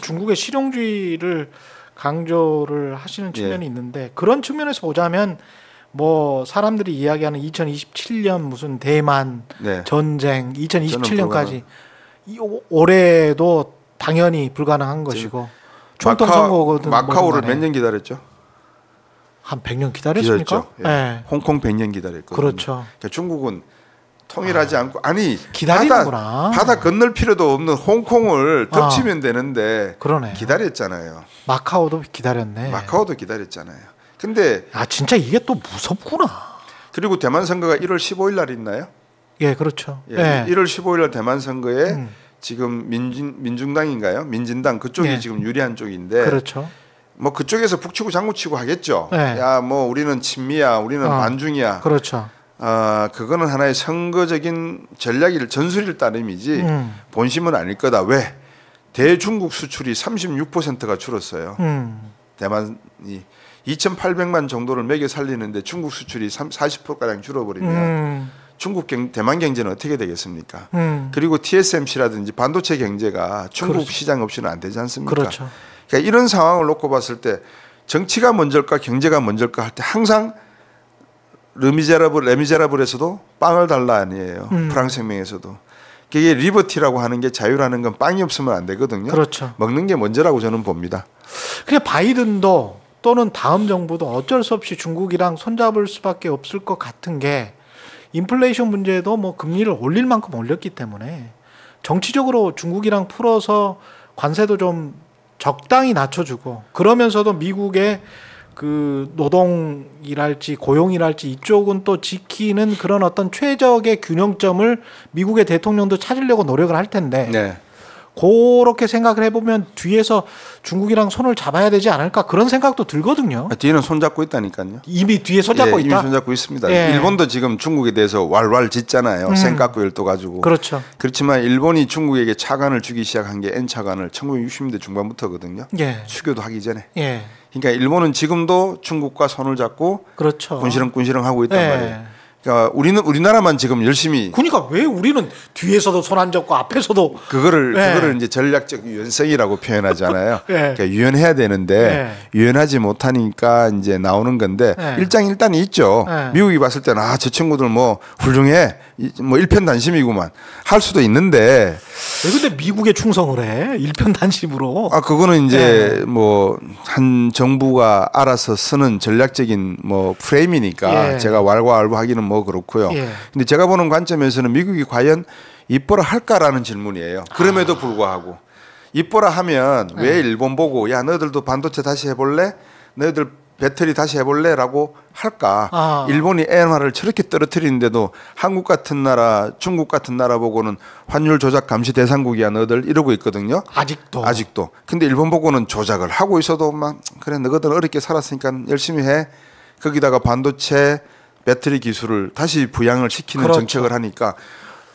중국의 실용주의를 강조를 하시는 측면이 있는데 그런 측면에서 보자면 뭐 사람들이 이야기하는 2027년 무슨 대만 전쟁 2027년까지 올해도 당연히 불가능한 것이고 총통 선거거든. 마카오를 몇 년 기다렸죠? 한 100년 기다렸습니까? 네. 홍콩 100년 기다렸거든요. 그렇죠. 그러니까 중국은 통일하지 않고 기다리는구나. 바다 건널 필요도 없는 홍콩을 덮치면 되는데 그러네. 기다렸잖아요. 마카오도 기다렸네. 마카오도 기다렸잖아요. 근데 진짜 이게 또 무섭구나. 그리고 대만 선거가 1월 15일 날 있나요? 예, 그렇죠. 1월 15일 날 대만 선거에 지금 민중당인가요? 민진당 그쪽이 지금 유리한 쪽인데 그렇죠. 뭐 그쪽에서 북치고 장구치고 하겠죠. 야, 뭐 우리는 친미야, 우리는 반중이야. 그렇죠. 그거는 하나의 선거적인 전술일 따름이지 본심은 아닐 거다. 왜? 대중국 수출이 36%가 줄었어요. 대만이 2,800만 정도를 먹여 살리는데 중국 수출이 40%가량 줄어버리면 대만 경제는 어떻게 되겠습니까? 그리고 TSMC라든지 반도체 경제가 중국 그렇죠. 시장 없이는 안 되지 않습니까? 그렇죠. 그러니까 이런 상황을 놓고 봤을 때 정치가 먼저일까 경제가 먼저일까 할 때 항상 레미제라블에서도 빵을 달라 아니에요. 프랑스 혁명에서도. 그게 리버티라고 하는 게 자유라는 건 빵이 없으면 안 되거든요. 그렇죠. 먹는 게 먼저라고 저는 봅니다. 그냥 바이든도 또는 다음 정부도 어쩔 수 없이 중국이랑 손잡을 수밖에 없을 것 같은 게 인플레이션 문제도 뭐 금리를 올릴 만큼 올렸기 때문에 정치적으로 중국이랑 풀어서 관세도 좀 적당히 낮춰주고 그러면서도 미국의 그 노동이랄지 고용이랄지 이쪽은 또 지키는 그런 어떤 최적의 균형점을 미국의 대통령도 찾으려고 노력을 할 텐데 그렇게 생각을 해보면 뒤에서 중국이랑 손을 잡아야 되지 않을까 그런 생각도 들거든요. 뒤에는 손잡고 있다니까요. 이미 뒤에 손잡고 있다? 이미 손잡고 있습니다. 일본도 지금 중국에 대해서 왈왈 짓잖아요. 생각고 열도 가지고. 그렇죠. 그렇지만 일본이 중국에게 차관을 주기 시작한 게 N차관을 1960년대 중반부터거든요. 수교도 하기 전에. 그러니까 일본은 지금도 중국과 손을 잡고 그렇죠. 군시렁 하고 있단 말이에요. 그러니까 우리나라만 지금 열심히. 그러니까 왜 우리는 뒤에서도 손 안 잡고 앞에서도 그거를 이제 전략적 유연성이라고 표현하잖아요. 그러니까 유연해야 되는데 유연하지 못하니까 이제 나오는 건데 일장일단이 있죠. 미국이 봤을 때는 저 친구들 뭐 훌륭해, 뭐 일편단심이구만 할 수도 있는데. 왜 근데 미국에 충성을 해? 일편단심으로? 그거는 이제 뭐 한 정부가 알아서 쓰는 전략적인 뭐 프레임이니까 제가 왈가왈부하기는 뭐 그렇고요. 근데 제가 보는 관점에서는 미국이 과연 이뻐라 할까라는 질문이에요. 그럼에도 불구하고 이뻐라 하면 왜 일본 보고 야 너희들도 반도체 다시 해볼래? 너희들 배터리 다시 해볼래라고 할까? 일본이 엔화를 저렇게 떨어뜨리는데도 한국 같은 나라, 중국 같은 나라 보고는 환율 조작 감시 대상국이야 너희들 이러고 있거든요. 아직도. 근데 일본 보고는 조작을 하고 있어도 막 그래 너희들 어렵게 살았으니까 열심히 해. 거기다가 반도체 배터리 기술을 다시 부양을 시키는 정책을 하니까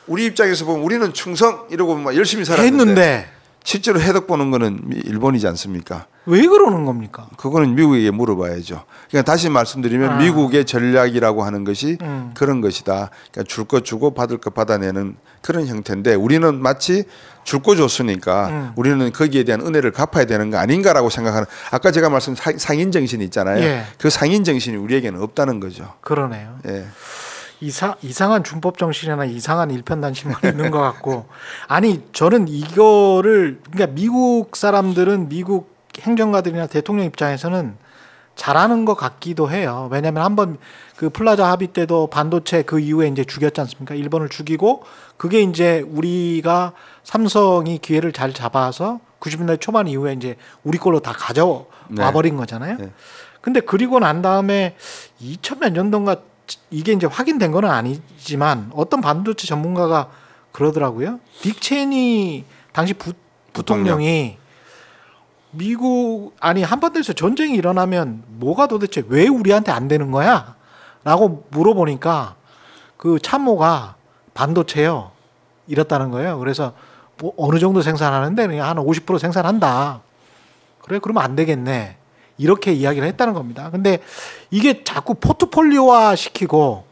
우리 입장에서 보면 우리는 충성 이러고 막 열심히 살았는데 실제로 해독 보는 거는 일본이지 않습니까? 왜 그러는 겁니까? 그거는 미국에게 물어봐야죠. 그러니까 다시 말씀드리면 미국의 전략이라고 하는 것이 그런 것이다. 그러니까 줄 거 주고 받을 거 받아내는 그런 형태인데 우리는 마치 줄 거 줬으니까 우리는 거기에 대한 은혜를 갚아야 되는 거 아닌가라고 생각하는 아까 제가 말씀드린 상인 정신이 있잖아요. 그 상인 정신이 우리에게는 없다는 거죠. 그러네요. 이상한 준법 정신이나 이상한 일편단심만 있는 것 같고 아니 저는 이거를 그러니까 미국 사람들은 미국 행정가들이나 대통령 입장에서는 잘하는 것 같기도 해요. 왜냐하면 한번 그 플라자 합의 때도 반도체 그 이후에 이제 죽였지 않습니까? 일본을 죽이고 그게 이제 우리가 삼성이 기회를 잘 잡아서 90년대 초반 이후에 이제 우리 걸로 다 가져와 버린 거잖아요. 근데 그리고 난 다음에 2000몇 년도인가 이게 이제 확인된 건 아니지만 어떤 반도체 전문가가 그러더라고요. 딕 체니 당시 부통령이 미국 한반도에서 전쟁이 일어나면 뭐가 도대체 왜 우리한테 안 되는 거야? 라고 물어보니까 그 참모가 반도체요 이랬다는 거예요. 그래서 뭐 어느 정도 생산하는데 그냥 한 50% 생산한다. 그래 그러면 안 되겠네. 이렇게 이야기를 했다는 겁니다. 근데 이게 자꾸 포트폴리오화 시키고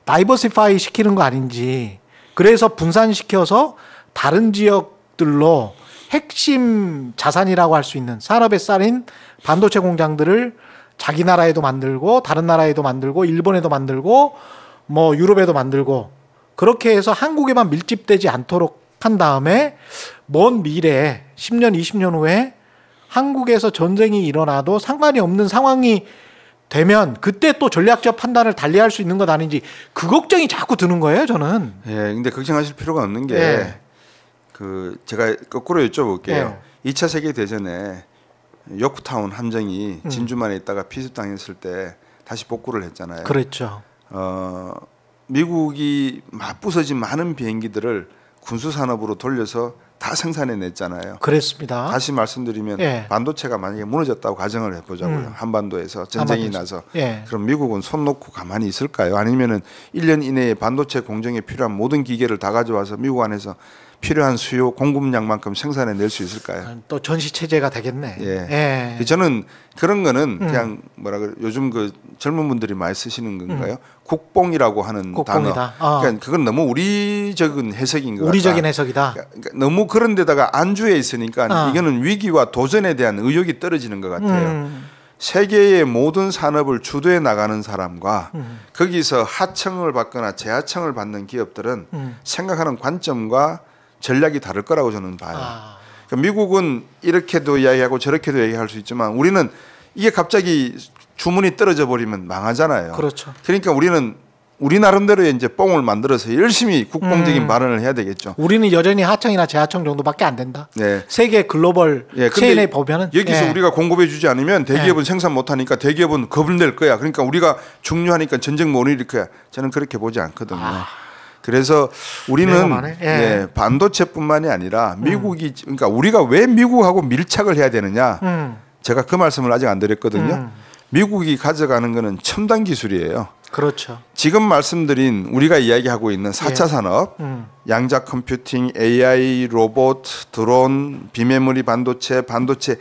다이버시파이 시키는 거 아닌지 그래서 분산시켜서 다른 지역들로 핵심 자산이라고 할 수 있는 산업의 쌀인 반도체 공장들을 자기 나라에도 만들고 다른 나라에도 만들고 일본에도 만들고 뭐 유럽에도 만들고 그렇게 해서 한국에만 밀집되지 않도록 한 다음에 먼 미래에 10년, 20년 후에 한국에서 전쟁이 일어나도 상관이 없는 상황이 되면 그때 또 전략적 판단을 달리할 수 있는 것 아닌지 그 걱정이 자꾸 드는 거예요, 저는. 예, 근데 걱정하실 필요가 없는 게 예. 제가 거꾸로 여쭤볼게요. 예. 2차 세계 대전에 요크타운 함정이 진주만에 있다가 피습당했을 때 다시 복구를 했잖아요. 그랬죠. 미국이 부서진 많은 비행기들을 군수 산업으로 돌려서 다 생산해냈잖아요. 그랬습니다. 다시 말씀드리면 예. 반도체가 만약에 무너졌다고 가정을 해보자고요. 한반도에서 전쟁이 나서 예. 그럼 미국은 손 놓고 가만히 있을까요? 아니면은 1년 이내에 반도체 공정에 필요한 모든 기계를 다 가져와서 미국 안에서 필요한 수요 공급량만큼 생산해낼 수 있을까요? 또 전시 체제가 되겠네. 예. 저는 그런 거는 그냥 뭐라 그래 요즘 그 젊은 분들이 많이 쓰시는 건가요? 국뽕이라고 하는 국뽕이다. 단어. 그러니까 그건 너무 우리적인 해석인 것 같다. 우리적인 해석이다. 그러니까 너무 그런 데다가 안주해 있으니까 이거는 위기와 도전에 대한 의욕이 떨어지는 것 같아요. 세계의 모든 산업을 주도해 나가는 사람과 거기서 하청을 받거나 재하청을 받는 기업들은 생각하는 관점과 전략이 다를 거라고 저는 봐요. 그러니까 미국은 이렇게도 이야기하고 저렇게도 얘기할 수 있지만 우리는 이게 갑자기 주문이 떨어져 버리면 망하잖아요. 그렇죠. 그러니까 우리는 우리 나름대로 이제 뽕을 만들어서 열심히 국뽕적인 발언을 해야 되겠죠. 우리는 여전히 하청이나 재하청 정도밖에 안 된다. 네. 세계 글로벌 체인에 보면은 여기서 우리가 공급해 주지 않으면 대기업은 생산 못 하니까 대기업은 겁을 낼 거야. 그러니까 우리가 중요하니까 전쟁 못 일으킬 거야. 저는 그렇게 보지 않거든요. 그래서 우리는 반도체뿐만이 아니라 미국이 그러니까 우리가 왜 미국하고 밀착을 해야 되느냐? 제가 그 말씀을 아직 안 드렸거든요. 미국이 가져가는 거는 첨단 기술이에요. 그렇죠. 지금 말씀드린 우리가 이야기하고 있는 4차 산업, 양자 컴퓨팅, AI, 로봇, 드론, 비메모리 반도체, 반도체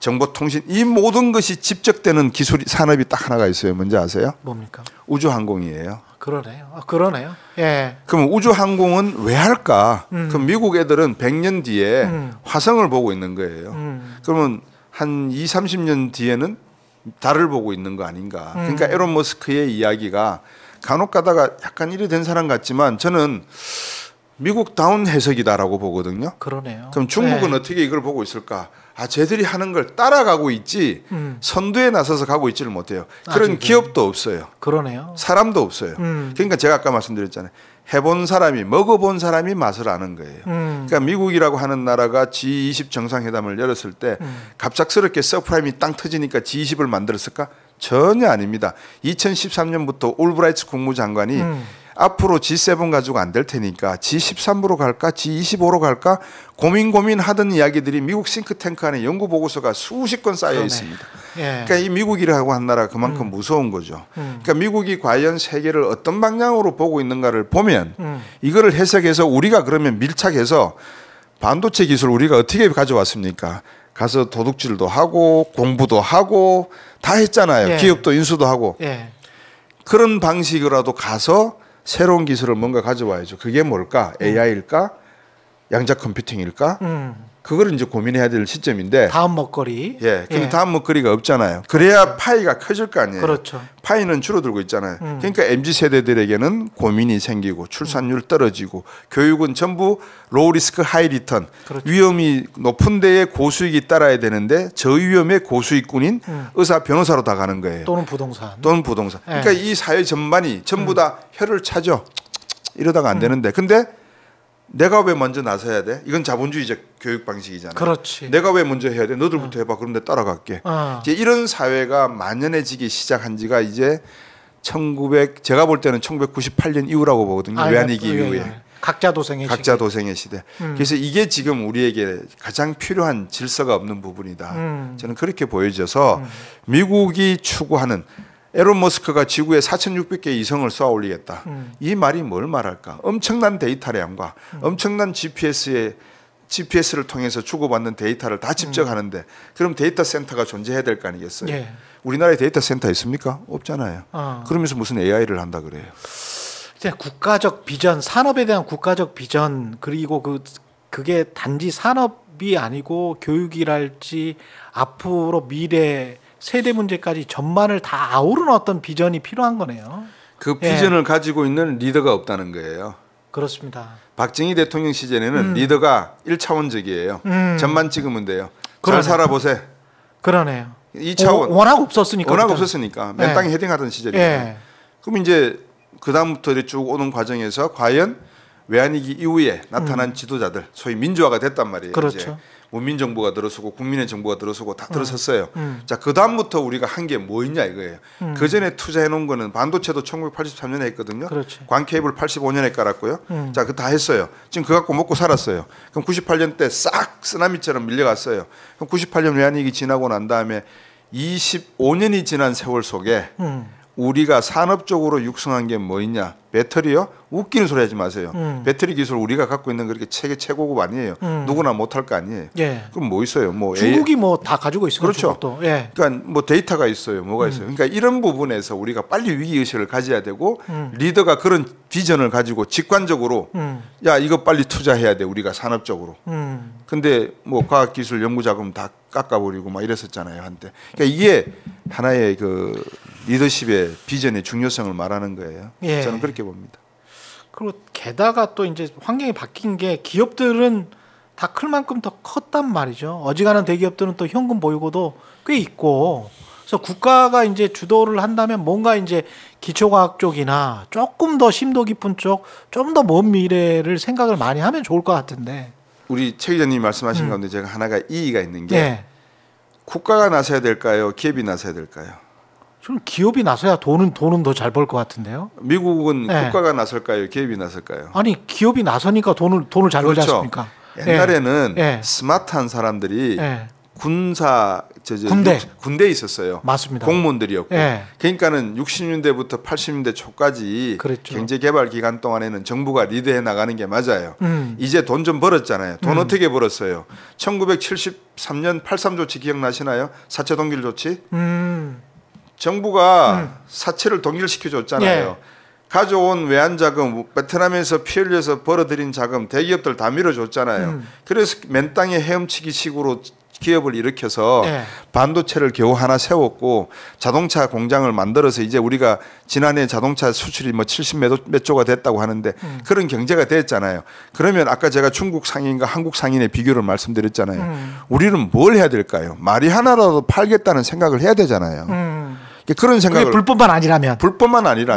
정보통신 이 모든 것이 집적되는 기술 산업이 딱 하나가 있어요. 뭔지 아세요? 뭡니까? 우주항공이에요. 그러네요. 그러네요. 예. 그럼 우주항공은 왜 할까? 그럼 미국 애들은 100년 뒤에 화성을 보고 있는 거예요. 그러면 한 2, 30년 뒤에는 달을 보고 있는 거 아닌가. 그러니까 에론 머스크의 이야기가 간혹 가다가 약간 이래 된 사람 같지만 저는 미국다운 해석이다라고 보거든요. 그러네요. 그럼 중국은 어떻게 이걸 보고 있을까? 쟤들이 하는 걸 따라가고 있지 선두에 나서서 가고 있지를 못해요. 그런 기업도 없어요. 그러네요. 사람도 없어요. 그러니까 제가 아까 말씀드렸잖아요. 해본 사람이 먹어본 사람이 맛을 아는 거예요. 그러니까 미국이라고 하는 나라가 G20 정상회담을 열었을 때 갑작스럽게 서프라임이 땅 터지니까 G20을 만들었을까? 전혀 아닙니다. 2013년부터 올브라이트 국무장관이 앞으로 G7 가지고 안 될 테니까 G13으로 갈까 G25로 갈까 고민하던 이야기들이 미국 싱크탱크 안에 연구 보고서가 수십 건 쌓여 있습니다. 그러니까 이 미국이라고 한 나라가 그만큼 무서운 거죠. 그러니까 미국이 과연 세계를 어떤 방향으로 보고 있는가를 보면 이거를 해석해서 우리가 그러면 밀착해서 반도체 기술 우리가 어떻게 가져왔습니까? 가서 도둑질도 하고 공부도 하고 다 했잖아요. 기업도 인수도 하고. 그런 방식으로라도 가서 새로운 기술을 뭔가 가져와야죠. 그게 뭘까? AI일까? 양자 컴퓨팅일까? 그거를 이제 고민해야 될 시점인데 다음 먹거리. 근데 다음 먹거리가 없잖아요. 그래야 파이가 커질 거 아니에요. 그렇죠. 파이는 줄어들고 있잖아요. 그러니까 MZ 세대들에게는 고민이 생기고 출산율 떨어지고 교육은 전부 로우 리스크 하이 리턴. 그렇죠. 위험이 높은 데에 고수익이 따라야 되는데 저위험의 고수익군인 의사 변호사로 다 가는 거예요. 또는 부동산. 그러니까 이 사회 전반이 전부 다 혀를 차죠. 이러다가 안 되는데 근데 내가 왜 먼저 나서야 돼? 이건 자본주의적 교육 방식이잖아요. 그렇지. 내가 왜 먼저 해야 돼? 너들부터 해봐. 그럼 내가 따라갈게. 이제 이런 사회가 만연해지기 시작한 지가 이제 제가 볼 때는 1998년 이후라고 보거든요. 외환위기 이후에. 각자 도생의 시대. 그래서 이게 지금 우리에게 가장 필요한 질서가 없는 부분이다. 저는 그렇게 보여져서 미국이 추구하는 에론 머스크가 지구에 4,600개의 이성을 쏘아 올리겠다. 이 말이 뭘 말할까? 엄청난 데이터량과 엄청난 GPS를 통해서 주고받는 데이터를 다 집적하는데 그럼 데이터 센터가 존재해야 될 거 아니겠어요? 우리나라에 데이터 센터 있습니까? 없잖아요. 그러면서 무슨 AI를 한다 그래요? 이제 국가적 비전, 산업에 대한 국가적 비전 그리고 그게 단지 산업 기업이 아니고 교육이랄지 앞으로 미래 세대 문제까지 전반을 다 아우르는 어떤 비전이 필요한 거네요. 그 비전을 가지고 있는 리더가 없다는 거예요. 그렇습니다. 박정희 대통령 시절에는 리더가 1차원적이에요. 전만 찍으면 돼요. 잘 살아보세요. 그러네요. 2차원. 워낙 없었으니까. 워낙 없었으니까. 맨 땅에 헤딩하던 시절이에요. 그럼 이제 그 다음부터 쭉 오는 과정에서 과연 외환위기 이후에 나타난 지도자들, 소위 민주화가 됐단 말이에요. 그렇죠. 이제 문민정부가 들어서고 국민의 정부가 들어서고 다 들어섰어요. 자, 그 다음부터 우리가 한 게 뭐 있냐 이거예요. 그 전에 투자해 놓은 거는 반도체도 1983년에 했거든요. 그렇지. 광케이블 85년에 깔았고요. 자, 그 다 했어요. 지금 그거 갖고 먹고 살았어요. 그럼 98년 때 싹 쓰나미처럼 밀려갔어요. 그럼 98년 외환위기 지나고 난 다음에 25년이 지난 세월 속에 우리가 산업적으로 육성한 게 뭐 있냐? 배터리요? 웃기는 소리 하지 마세요. 배터리 기술 우리가 갖고 있는 그렇게 세계 최고급 아니에요. 누구나 못할 거 아니에요. 예. 그럼 뭐 있어요? 뭐 중국이 뭐 다 가지고 있어요. 그렇죠. 예. 그러니까 뭐 데이터가 있어요. 뭐가 있어요. 그러니까 이런 부분에서 우리가 빨리 위기 의식을 가져야 되고 리더가 그런 비전을 가지고 직관적으로 야 이거 빨리 투자해야 돼. 우리가 산업적으로. 근데 뭐 과학기술 연구자금 다 깎아버리고 막 이랬었잖아요 한때. 그러니까 이게 하나의 그 리더십의 비전의 중요성을 말하는 거예요. 예. 저는 그렇게 봅니다. 그리고 게다가 또 이제 환경이 바뀐 게 기업들은 다 클 만큼 더 컸단 말이죠. 어지간한 대기업들은 또 현금 보유고도 꽤 있고. 그래서 국가가 이제 주도를 한다면 뭔가 이제 기초과학 쪽이나 조금 더 심도 깊은 쪽, 좀 더 먼 미래를 생각을 많이 하면 좋을 것 같은데. 우리 최 기자님이 말씀하신 가운데 제가 하나가 이의가 있는 게 예. 국가가 나서야 될까요? 기업이 나서야 될까요? 저는 기업이 나서야 돈은 더 잘 벌 것 같은데요. 미국은 네. 국가가 나설까요? 기업이 나설까요? 아니 기업이 나서니까 돈을 잘 벌지 그렇죠. 않습니까? 옛날에는 예. 스마트한 사람들이 예. 군대에 있었어요. 맞습니다. 공무원들이었고. 예. 그러니까는 60년대부터 80년대 초까지 그랬죠. 경제 개발 기간 동안에는 정부가 리드해 나가는 게 맞아요. 이제 돈 좀 벌었잖아요. 돈 어떻게 벌었어요? 1973년 83조치 기억나시나요? 사채 동결 조치? 정부가 사채를 동결시켜 줬잖아요. 예. 가져온 외환자금, 베트남에서 피 흘려서 벌어들인 자금 대기업들 다 밀어줬잖아요. 그래서 맨 땅에 헤엄치기 식으로 기업을 일으켜서 예. 반도체를 겨우 하나 세웠고 자동차 공장을 만들어서 이제 우리가 지난해 자동차 수출이 뭐 70몇 조가 됐다고 하는데 그런 경제가 됐잖아요. 그러면 아까 제가 중국 상인과 한국 상인의 비교를 말씀드렸잖아요. 우리는 뭘 해야 될까요? 말이 하나라도 팔겠다는 생각을 해야 되잖아요. 그런 생각을 그게 불법만 아니라면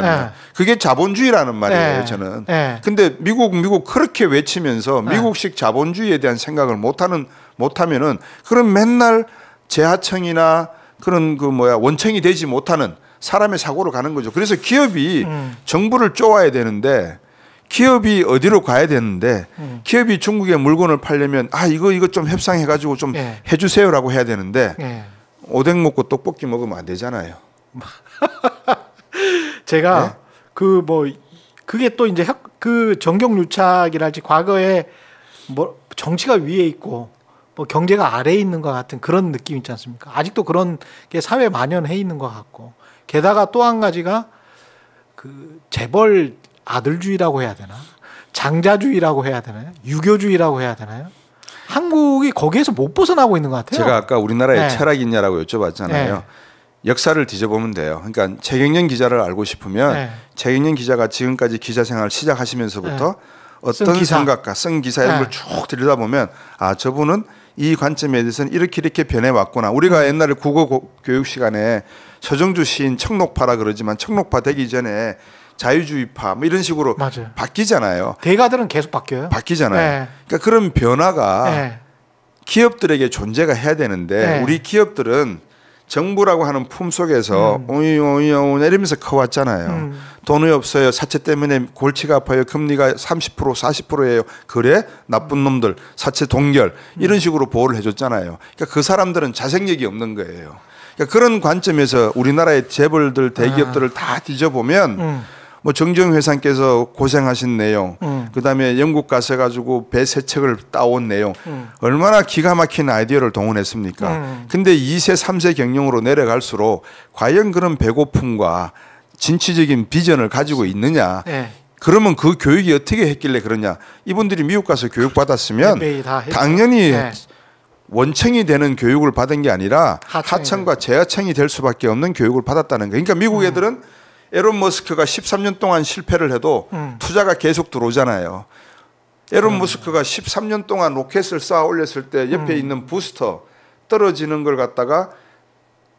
네. 그게 자본주의라는 말이에요. 네. 저는. 네. 근데 미국 그렇게 외치면서 미국식 자본주의에 대한 생각을 못하면은 그럼 맨날 재하청이나 그런 원청이 되지 못하는 사람의 사고로 가는 거죠. 그래서 기업이 정부를 쪼아야 되는데 기업이 어디로 가야 되는데 기업이 중국에 물건을 팔려면 이거 좀 협상해 가지고 좀 해주세요라고 해야 되는데 오뎅 먹고 떡볶이 먹으면 안 되잖아요. 제가 그게 또 이제 그 정경유착이랄지 과거에 뭐 정치가 위에 있고 뭐 경제가 아래에 있는 것 같은 그런 느낌 있지 않습니까? 아직도 그런 게 사회에 만연해 있는 것 같고 게다가 또 한 가지가 그 재벌 아들주의라고 해야 되나 장자주의라고 해야 되나요? 유교주의라고 해야 되나요? 한국이 거기에서 못 벗어나고 있는 것 같아요. 제가 아까 우리나라에 철학이 있냐라고 여쭤봤잖아요. 역사를 뒤져보면 돼요. 그러니까 최경련 기자를 알고 싶으면 최경련 기자가 지금까지 기자 생활 시작하시면서부터 어떤 생각과 쓴 기사 이런 걸 쭉 들여다보면 저분은 이 관점에 대해서는 이렇게 변해왔구나. 우리가 옛날에 국어 교육 시간에 서정주 시인 청록파라 그러지만 청록파 되기 전에 자유주의파 뭐 이런 식으로 맞아요. 바뀌잖아요. 대가들은 계속 바뀌어요. 바뀌잖아요. 그러니까 그런 변화가 기업들에게 존재가 해야 되는데 우리 기업들은 정부라고 하는 품 속에서 오이오이오 이러면서 커왔잖아요. 돈이 없어요. 사채 때문에 골치가 아파요. 금리가 30% 40%예요. 그래? 나쁜 놈들 사채 동결 이런 식으로 보호를 해줬잖아요. 그러니까 그 사람들은 자생력이 없는 거예요. 그러니까 그런 관점에서 우리나라의 재벌들 대기업들을 다 뒤져보면 뭐 정주영 회장께서 고생하신 내용, 그다음에 영국 가셔가지고 배 세 척을 따온 내용, 얼마나 기가 막힌 아이디어를 동원했습니까? 근데 2세, 3세 경영으로 내려갈수록 과연 그런 배고픔과 진취적인 비전을 가지고 있느냐? 그러면 그 교육이 어떻게 했길래 그러냐? 이분들이 미국 가서 교육 받았으면 당연히 네. 원청이 되는 교육을 받은 게 아니라 하청과 재하청이 될 수밖에 없는 교육을 받았다는 거예요. 그러니까 미국 애들은 에론 머스크가 13년 동안 실패를 해도 투자가 계속 들어오잖아요. 에론 머스크가 13년 동안 로켓을 쌓아 올렸을 때 옆에 있는 부스터 떨어지는 걸 갖다가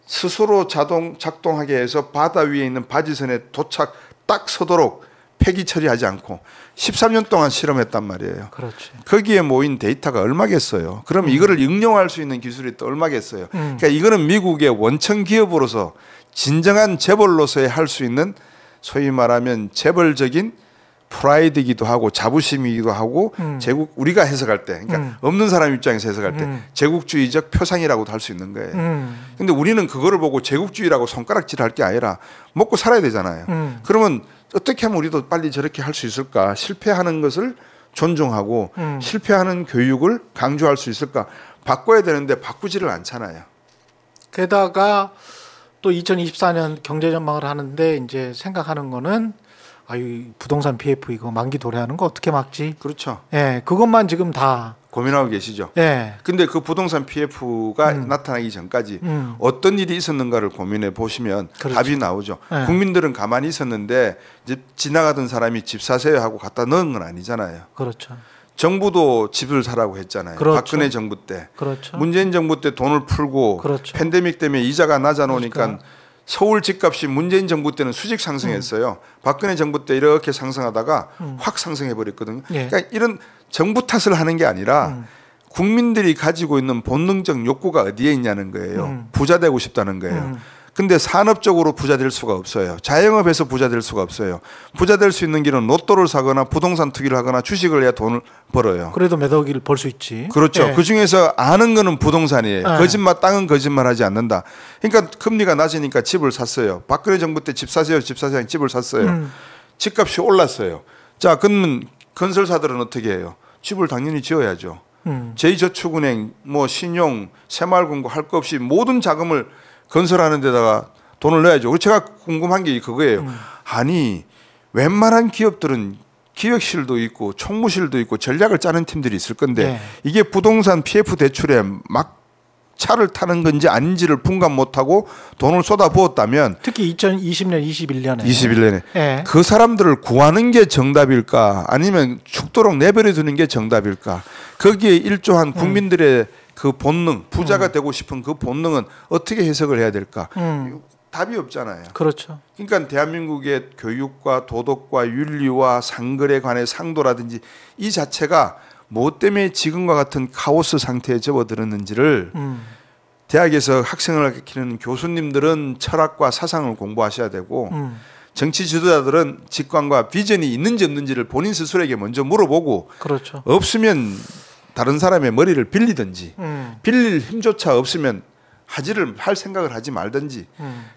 스스로 자동 작동하게 해서 바다 위에 있는 바지선에 도착 딱 서도록 폐기 처리하지 않고 13년 동안 실험했단 말이에요. 그렇지. 거기에 모인 데이터가 얼마겠어요. 그럼 이거를 응용할 수 있는 기술이 또 얼마겠어요. 그러니까 이거는 미국의 원청 기업으로서 진정한 재벌로서의 할 수 있는 소위 말하면 재벌적인 프라이드이기도 하고 자부심이기도 하고 제국 우리가 해석할 때 그러니까 없는 사람 입장에서 해석할 때 제국주의적 표상이라고도 할 수 있는 거예요. 근데 우리는 그거를 보고 제국주의라고 손가락질할 게 아니라 먹고 살아야 되잖아요. 그러면 어떻게 하면 우리도 빨리 저렇게 할 수 있을까? 실패하는 것을 존중하고 실패하는 교육을 강조할 수 있을까? 바꿔야 되는데 바꾸지를 않잖아요. 게다가 또 2024년 경제 전망을 하는데 이제 생각하는 거는 아유 부동산 PF 이거 만기 도래하는 거 어떻게 막지? 그렇죠. 예, 그것만 지금 다 고민하고 계시죠. 예. 근데 그 부동산 PF가 나타나기 전까지 어떤 일이 있었는가를 고민해 보시면 그렇죠. 답이 나오죠. 예. 국민들은 가만히 있었는데 이제 지나가던 사람이 집 사세요 하고 갖다 넣은 건 아니잖아요. 그렇죠. 정부도 집을 사라고 했잖아요. 그렇죠. 박근혜 정부 때. 그렇죠. 문재인 정부 때 돈을 풀고 그렇죠. 팬데믹 때문에 이자가 낮아놓으니까 그러니까. 서울 집값이 문재인 정부 때는 수직 상승했어요. 박근혜 정부 때 이렇게 상승하다가 확 상승해 버렸거든요. 예. 그러니까 이런 정부 탓을 하는 게 아니라 국민들이 가지고 있는 본능적 욕구가 어디에 있냐는 거예요. 부자 되고 싶다는 거예요. 근데 산업적으로 부자 될 수가 없어요. 자영업에서 부자 될 수가 없어요. 부자 될 수 있는 길은 로또를 사거나 부동산 투기를 하거나 주식을 해야 돈을 벌어요. 그래도 몇 억을 벌 수 있지. 그렇죠. 예. 그중에서 아는 거는 부동산이에요. 예. 거짓말, 땅은 거짓말하지 않는다. 그러니까 금리가 낮으니까 집을 샀어요. 박근혜 정부 때 집 사세요, 집 사세요, 집을 샀어요. 집값이 올랐어요. 자, 그러면 건설사들은 어떻게 해요? 집을 당연히 지어야죠. 제2저축은행, 뭐 신용, 새마을금고 할 거 없이 모든 자금을 건설하는 데다가 돈을 넣어야죠. 그래서 제가 궁금한 게 그거예요. 아니 웬만한 기업들은 기획실도 있고 총무실도 있고 전략을 짜는 팀들이 있을 건데 네. 이게 부동산 PF 대출에 막 차를 타는 건지 아닌지를 분간 못하고 돈을 쏟아부었다면 특히 2020년, 21년에 네. 그 사람들을 구하는 게 정답일까 아니면 죽도록 내버려 두는 게 정답일까 거기에 일조한 국민들의 그 본능, 부자가 되고 싶은 그 본능은 어떻게 해석을 해야 될까? 답이 없잖아요. 그렇죠. 그러니까 대한민국의 교육과 도덕과 윤리와 상글에 관해 상도라든지 이 자체가 뭐 때문에 지금과 같은 카오스 상태에 접어들었는지를 대학에서 학생을 가르치는 교수님들은 철학과 사상을 공부하셔야 되고 정치 지도자들은 직관과 비전이 있는지 없는지를 본인 스스로에게 먼저 물어보고 그렇죠. 없으면 다른 사람의 머리를 빌리든지 빌릴 힘조차 없으면 할 생각을 하지 말든지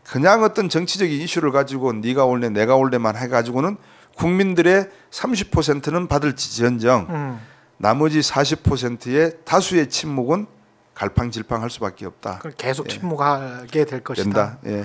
그냥 어떤 정치적인 이슈를 가지고 네가 올래 내가 올래만 해가지고는 국민들의 30%는 받을지언정 나머지 40%의 다수의 침묵은 갈팡질팡할 수밖에 없다. 계속 침묵하게 될 것이다. 된다. 예.